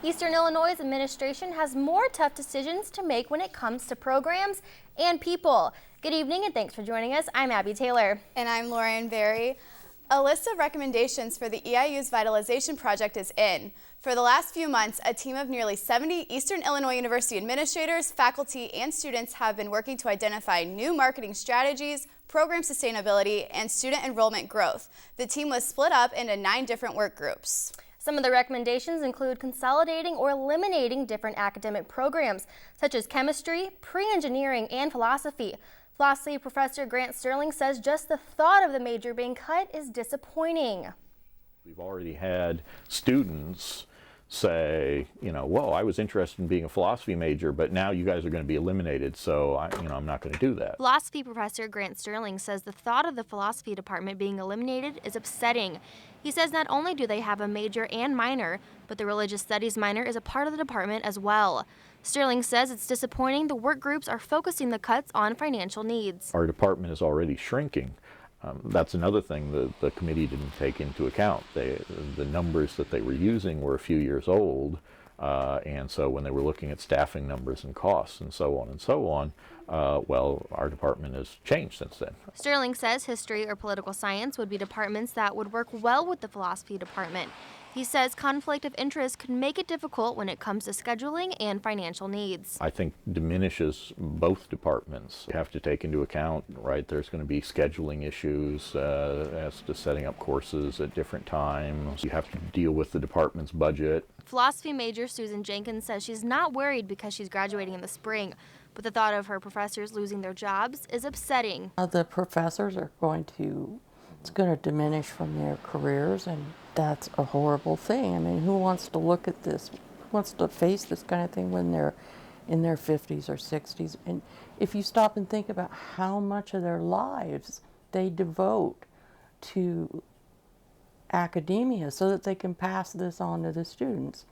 Eastern Illinois' administration has more tough decisions to make when it comes to programs and people. Good evening and thanks for joining us. I'm Abby Taylor. And I'm Lauren Berry. A list of recommendations for the EIU's Vitalization Project is in. For the last few months, a team of nearly 70 Eastern Illinois University administrators, faculty, and students have been working to identify new marketing strategies, program sustainability, and student enrollment growth. The team was split up into 9 different work groups. Some of the recommendations include consolidating or eliminating different academic programs, such as chemistry, pre-engineering, and philosophy. Philosophy professor Grant Sterling says just the thought of the major being cut is disappointing. We've already had students say, whoa, I was interested in being a philosophy major, but now you guys are going to be eliminated, so I'm not going to do that. Philosophy professor Grant Sterling says the thought of the philosophy department being eliminated is upsetting. He says not only do they have a major and minor, but the religious studies minor is a part of the department as well. Sterling says it's disappointing the work groups are focusing the cuts on financial needs. Our department is already shrinking. That's another thing the committee didn't take into account. The numbers that they were using were a few years old, and so when they were looking at staffing numbers and costs and so on, well, our department has changed since then. Sterling says history or political science would be departments that would work well with the philosophy department. He says conflict of interest could make it difficult when it comes to scheduling and financial needs. I think diminishes both departments. You have to take into account, right, there's going to be scheduling issues as to setting up courses at different times. You have to deal with the department's budget. Philosophy major Susan Jenkins says she's not worried because she's graduating in the spring, but the thought of her professors losing their jobs is upsetting. The professors are it's going to diminish from their careers, and that's a horrible thing. I mean, who wants to look at this, wants to face this kind of thing when they're in their 50s or 60s? And if you stop and think about how much of their lives they devote to academia so that they can pass this on to the students.